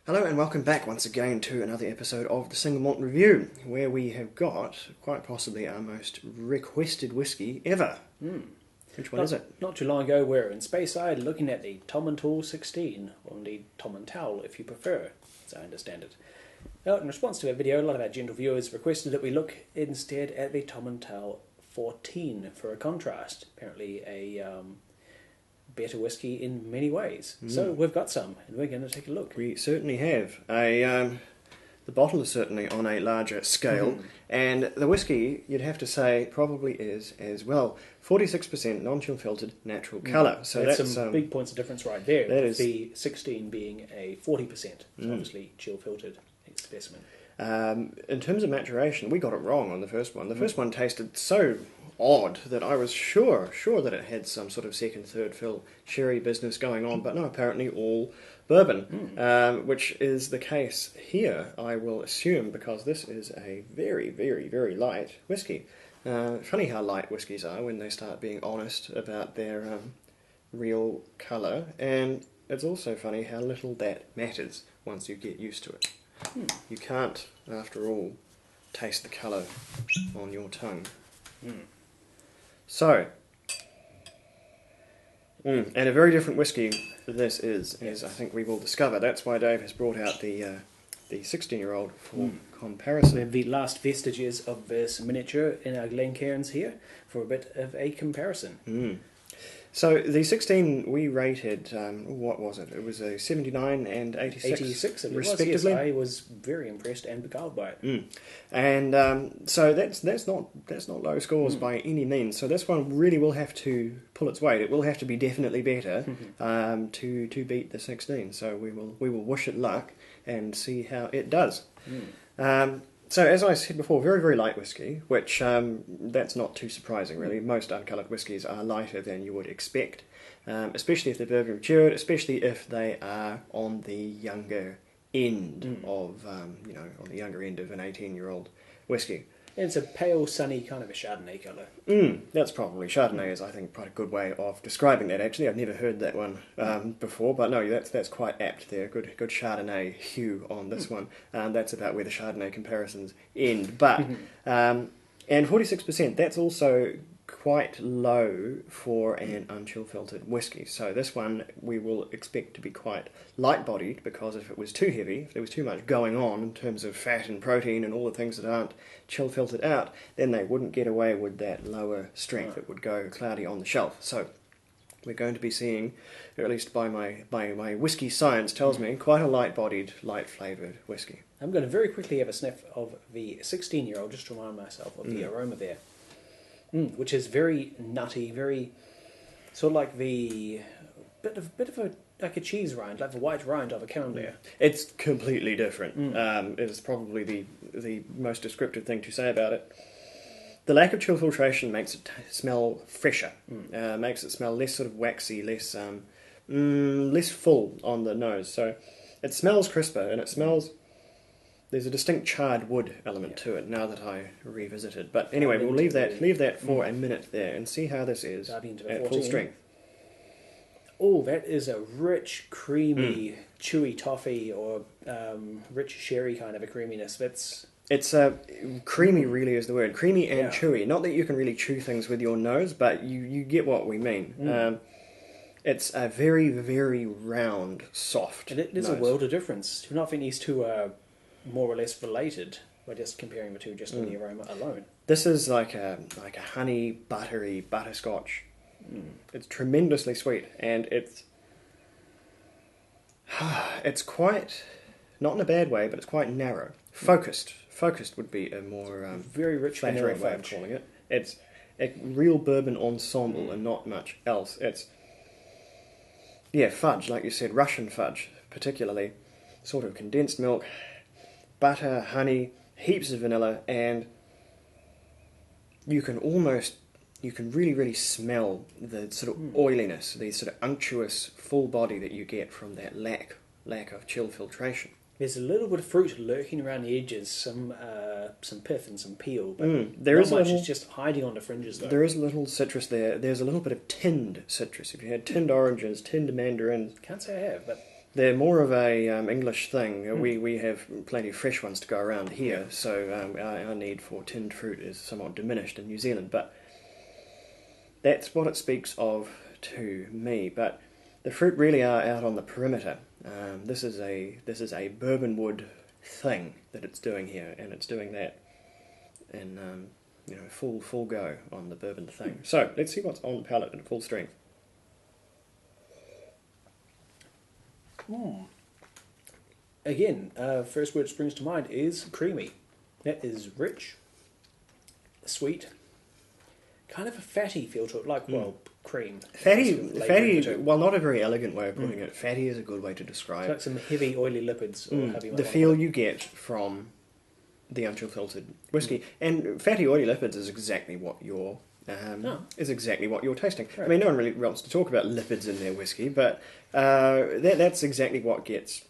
Hello and welcome back once again to another episode of the Single Malt Review, where we have got quite possibly our most requested whiskey ever. Which one is it? Not too long ago, we were in Speyside looking at the Tomintoul 16, or indeed Tomintoul if you prefer, as I understand it. Now, in response to our video, a lot of our gentle viewers requested that we look instead at the Tomintouls 14 for a contrast. Apparently a better whiskey in many ways. So we've got some, and we're going to take a look. We certainly have. The bottle is certainly on a larger scale, and the whiskey, you'd have to say, probably is as well. 46% non-chill-filtered natural colour. So that's some big points of difference right there. That is, the 16 being a 40%, so obviously chill-filtered specimen. In terms of maturation, we got it wrong on the first one. The first one tasted so odd that I was sure that it had some sort of second, third fill sherry business going on, but no, apparently all bourbon, which is the case here, I will assume, because this is a very, very, very light whiskey. Funny how light whiskies are when they start being honest about their real colour, and it's also funny how little that matters once you get used to it. You can't, after all, taste the colour on your tongue. So, and a very different whiskey this is, as I think we will discover. That's why Dave has brought out the 16-year-old for comparison. We have the last vestiges of this miniature in our Glencairns here for a bit of a comparison. So the 16 we rated, what was it? It was a 79 and 86, 86 respectively. Was, yes, I was very impressed and beguiled by it. And so that's not low scores by any means. So this one really will have to pull its weight. It will have to be definitely better to beat the 16. So we will wish it luck and see how it does. So as I said before, very, very light whiskey, which that's not too surprising really. Most uncoloured whiskies are lighter than you would expect, especially if they're bourbon matured, especially if they are on the younger end of, on the younger end of an 18-year-old whiskey. And it's a pale, sunny kind of a Chardonnay colour. That's probably, Chardonnay is, I think, quite a good way of describing that, actually. I've never heard that one before, but no, that's quite apt there. Good Chardonnay hue on this one. That's about where the Chardonnay comparisons end. But, and 46%, that's also quite low for an unchill-filtered whiskey. So this one we will expect to be quite light-bodied, because if it was too heavy, if there was too much going on in terms of fat and protein and all the things that aren't chill-filtered out, then they wouldn't get away with that lower strength. It would go cloudy on the shelf. So we're going to be seeing, or at least by my whiskey science tells me, quite a light-bodied, light-flavoured whiskey. I'm going to very quickly have a sniff of the 16-year-old, just to remind myself of the aroma there. Which is very nutty, very sort of like the bit of a cheese rind, like the white rind of a camembert. It's completely different. It is probably the most descriptive thing to say about it. The lack of chill filtration makes it smell fresher, makes it smell less sort of waxy, less full on the nose. So it smells crisper, and it smells. There's a distinct charred wood element to it now that I revisit it. But anyway, we'll leave that for a minute there and see how this is at full strength. Oh, that is a rich, creamy, chewy toffee, or rich sherry kind of a creaminess. It's creamy, really is the word. Creamy and chewy. Not that you can really chew things with your nose, but you get what we mean. It's a very, very round, soft and it is nose. A world of difference. Do you not think these two are more or less related by just comparing the two just on the aroma alone? This is like a honey, buttery butterscotch. It's tremendously sweet, and it's quite, not in a bad way, but it's quite narrow. Focused would be a more very rich flattering way of calling it. It's a real bourbon ensemble and not much else. It's fudge, like you said, Russian fudge particularly, sort of condensed milk, butter, honey, heaps of vanilla, and you can really, really smell the sort of oiliness, the sort of unctuous full body that you get from that lack of chill filtration. There's a little bit of fruit lurking around the edges, some pith and some peel, but it's just hiding on the fringes though. There is a little citrus there. There's a little bit of tinned citrus. If you had tinned oranges, tinned mandarins. Can't say I have, but They're more of a English thing. We have plenty of fresh ones to go around here, so our need for tinned fruit is somewhat diminished in New Zealand. But that's what it speaks of to me. But the fruit really are out on the perimeter. This is a bourbon wood thing that it's doing here, and it's doing that in full go on the bourbon thing. So let's see what's on the palate at full strength. Again, first word that springs to mind is creamy. That is rich, sweet, kind of a fatty feel to it, like, cream. Fatty, well, not a very elegant way of putting it. Fatty is a good way to describe like some heavy, oily lipids. Or however you the feel you get from the Unchillfiltered whiskey. And fatty, oily lipids is exactly what you're tasting. Right. I mean, no one really wants to talk about lipids in their whiskey, but that's exactly what gets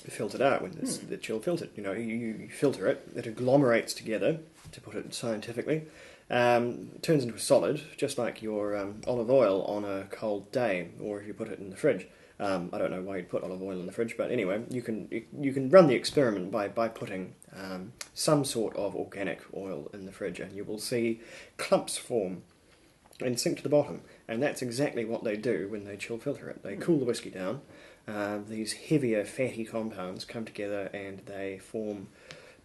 filtered out when it's the chill filtered. You filter it, it agglomerates together, to put it scientifically, turns into a solid, just like your olive oil on a cold day, or if you put it in the fridge. I don't know why you'd put olive oil in the fridge, but anyway, you can run the experiment by putting some sort of organic oil in the fridge, and you will see clumps form and sink to the bottom. And that's exactly what they do when they chill filter it. They cool the whiskey down. These heavier, fatty compounds come together and they form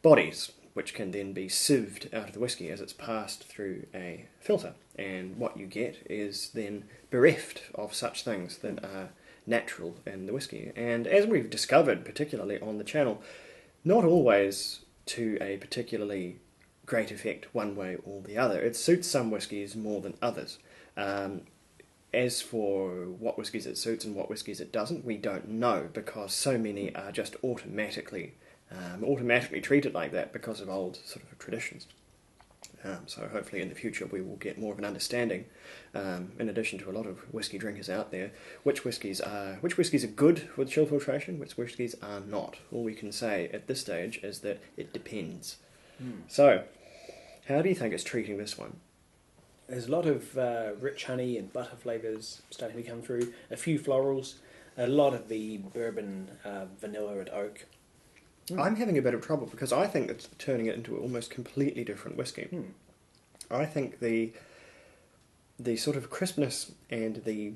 bodies, which can then be sieved out of the whiskey as it's passed through a filter. And what you get is then bereft of such things that are natural in the whiskey. And as we've discovered, particularly on the channel, not always to a particularly great effect one way or the other. It suits some whiskies more than others. As for what whiskies it suits and what whiskies it doesn't, we don't know, because so many are just automatically treated like that because of old sort of traditions. So hopefully in the future we will get more of an understanding, in addition to a lot of whiskey drinkers out there, which whiskies are good with chill filtration, which whiskies are not. All we can say at this stage is that it depends. So, how do you think it's treating this one? There's a lot of rich honey and butter flavours starting to come through, a few florals, a lot of the bourbon, vanilla and oak. I'm having a bit of trouble because I think it's turning it into an almost completely different whiskey. I think the sort of crispness and the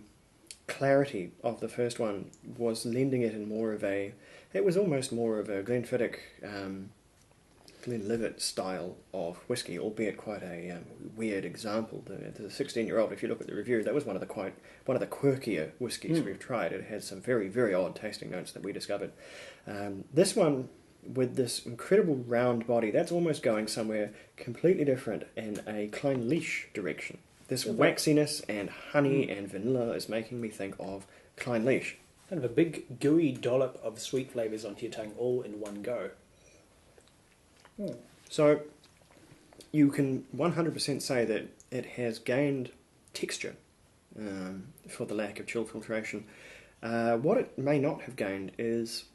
clarity of the first one was lending it in more of a... It was almost more of a Glenfiddich, Glenlivet style of whiskey, albeit quite a weird example. The 16-year-old, if you look at the review, that was one of the quirkier whiskies we've tried. It had some very, very odd tasting notes that we discovered. This one, with this incredible round body, that's almost going somewhere completely different in a Clynelish direction. This waxiness and honey and vanilla is making me think of Clynelish. Kind of a big gooey dollop of sweet flavours onto your tongue all in one go. So you can 100% say that it has gained texture for the lack of chill filtration. What it may not have gained is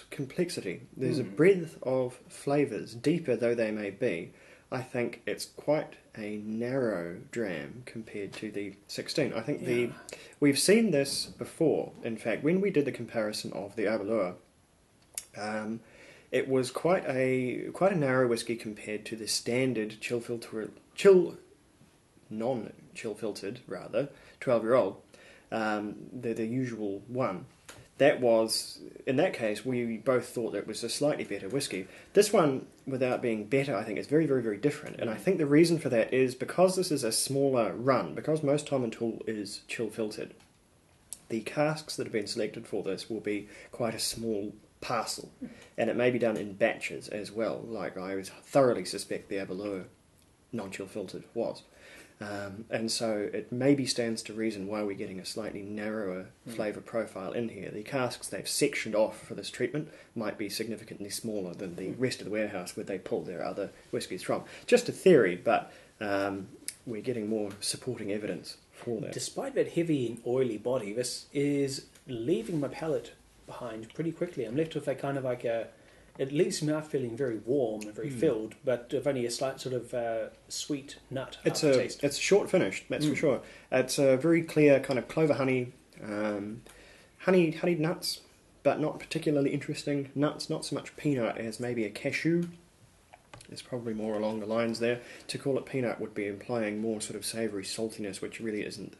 complexity. There's a breadth of flavours, deeper though they may be. I think it's quite a narrow dram compared to the 16. I think we've seen this before. In fact, when we did the comparison of the Aberlour, it was quite a narrow whiskey compared to the standard non-chill filtered 12-year-old, the usual one. That was, in that case, we both thought that it was a slightly better whiskey. This one, without being better, I think is very, very, very different. And I think the reason for that is because this is a smaller run, because most Tomintoul is chill filtered, the casks that have been selected for this will be quite a small parcel, and it may be done in batches as well, like I thoroughly suspect the Aberlour non-chill filtered was. And so it maybe stands to reason why we're getting a slightly narrower flavour profile in here. The casks they've sectioned off for this treatment might be significantly smaller than the rest of the warehouse where they pulled their other whiskies from. Just a theory, but we're getting more supporting evidence for that. Despite that heavy and oily body, this is leaving my palate behind pretty quickly. I'm left with a kind of like it leaves me out feeling very warm and very filled, but with only a slight sort of sweet nut aftertaste. It's short finished, that's for sure. It's a very clear kind of clover honey, honeyed nuts, but not particularly interesting nuts. Not so much peanut as maybe a cashew. It's probably more along the lines there. To call it peanut would be implying more sort of savoury saltiness, which really isn't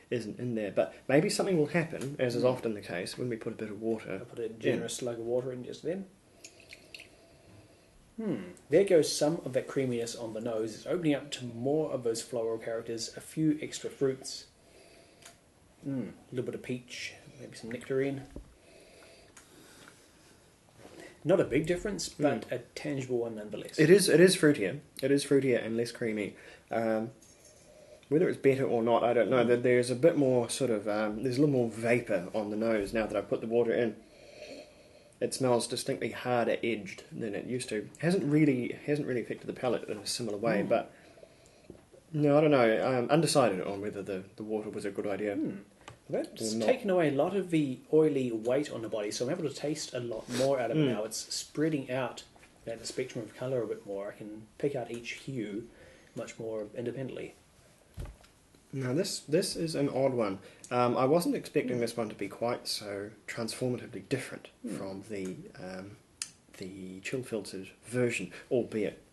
in there. But maybe something will happen, as is often the case, when we put a bit of water. I'll put a generous slug of water in just then. There goes some of that creaminess on the nose. It's opening up to more of those floral characters, a few extra fruits. A little bit of peach, maybe some nectarine. Not a big difference, but a tangible one nonetheless. It is fruitier. It is fruitier and less creamy. Whether it's better or not, I don't know. There's a bit more sort of there's a little more vapour on the nose now that I've put the water in. It smells distinctly harder edged than it used to. Hasn't really affected the palate in a similar way, but no, I don't know. I'm undecided on whether the water was a good idea. That's taken away a lot of the oily weight on the body, so I'm able to taste a lot more out of it now. It's spreading out the spectrum of colour a bit more. I can pick out each hue much more independently. Now this is an odd one. I wasn't expecting this one to be quite so transformatively different from the chill-filtered version, albeit,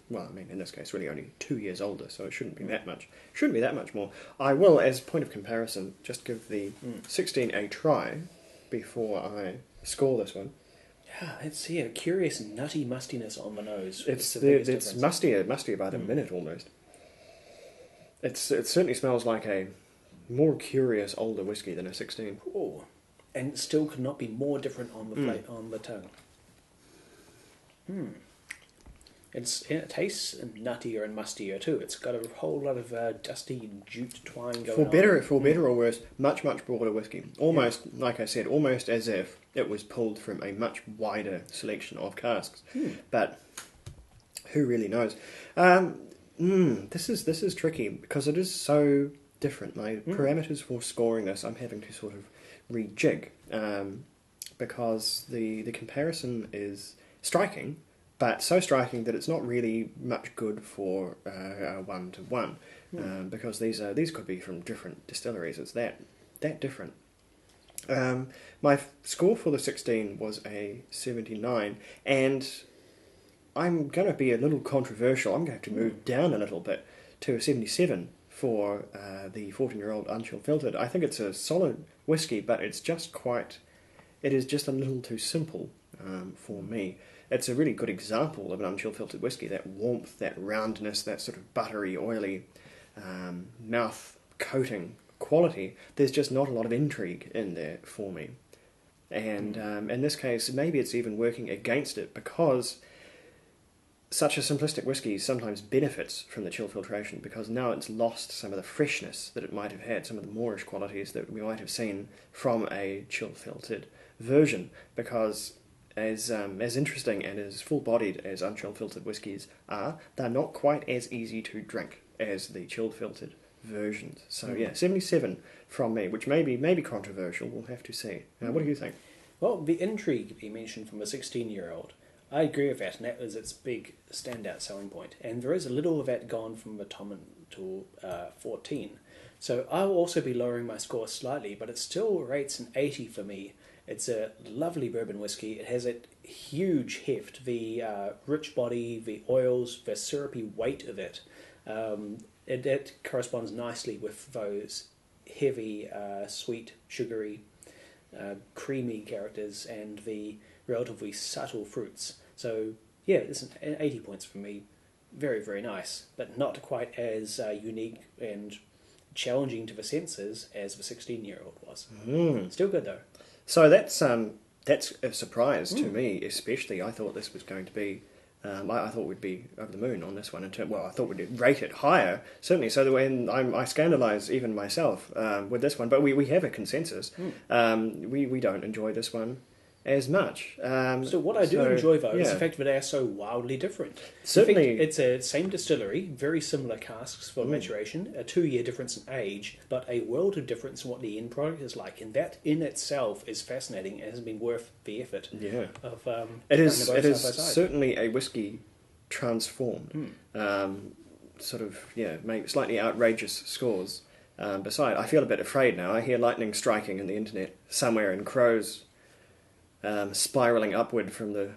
well, I mean, in this case, really only 2 years older, so it shouldn't be that much. Shouldn't be that much more. I will, as a point of comparison, just give the 16 a try before I score this one. Yeah, it's a curious nutty mustiness on the nose. It's mustier by the minute almost. It certainly smells like a more curious older whiskey than a 16. Oh, and it still could not be more different on the on the tongue. It tastes nuttier and mustier too. It's got a whole lot of dusty jute twine going on. For better or worse, much broader whiskey. Almost, like I said, almost as if it was pulled from a much wider selection of casks. But who really knows? This is tricky because it is so different. My parameters for scoring this, I'm having to sort of rejig because the comparison is striking, but so striking that it's not really much good for a 1-to-1 because these could be from different distilleries. It's that different. My score for the 16 was a 79, and I'm going to be a little controversial. I'm going to have to move down a little bit to a 77 for the 14-year-old Unchillfiltered. I think it's a solid whiskey, but it is just a little too simple for me. It's a really good example of an Unchillfiltered whiskey, that warmth, that roundness, that sort of buttery, oily mouth coating quality. There's just not a lot of intrigue in there for me. And in this case, maybe it's even working against it because such a simplistic whiskey sometimes benefits from the chill filtration because now it's lost some of the freshness that it might have had, some of the moorish qualities that we might have seen from a chill filtered version. Because as interesting and as full-bodied as unchill filtered whiskies are, they're not quite as easy to drink as the chill filtered versions. So yeah, 77 from me, which may be controversial. We'll have to see. What do you think? Well, the intrigue you mentioned from a 16-year-old. I agree with that, and that was its big standout selling point. And there is a little of that gone from the Tomintoul 14. So I'll also be lowering my score slightly, but it still rates an 80 for me. It's a lovely bourbon whiskey. It has a huge heft, the rich body, the oils, the syrupy weight of it. It corresponds nicely with those heavy, sweet, sugary, creamy characters and the relatively subtle fruits. So yeah, it's an 80 points for me. Very, very nice, but not quite as unique and challenging to the senses as the 16-year-old was. Still good though. So that's a surprise to me, especially. I thought this was going to be, I thought we'd be over the moon on this one. I thought we'd rate it higher, certainly. So that when I scandalise even myself with this one, but we have a consensus. We don't enjoy this one as much. So what I do enjoy though is the fact that they are so wildly different. Certainly, it's a same distillery, very similar casks for maturation, a 2-year difference in age, but a world of difference in what the end product is like, and that in itself is fascinating and has been worth the effort. Yeah, of it is certainly a whiskey transformed. Sort of maybe slightly outrageous scores. beside. I feel a bit afraid now. I hear lightning striking in the internet somewhere, and crows spiralling upward from the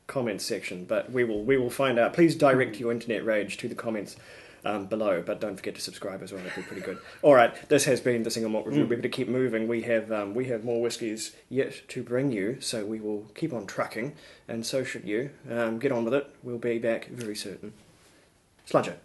comments section. But we will find out. Please direct your internet rage to the comments below, but don't forget to subscribe as well. That'd be pretty good. All right, this has been the Single Malt Review. We better keep moving. We have more whiskies yet to bring you, so we will keep on trucking, and so should you. Get on with it. We'll be back very soon. Sludger.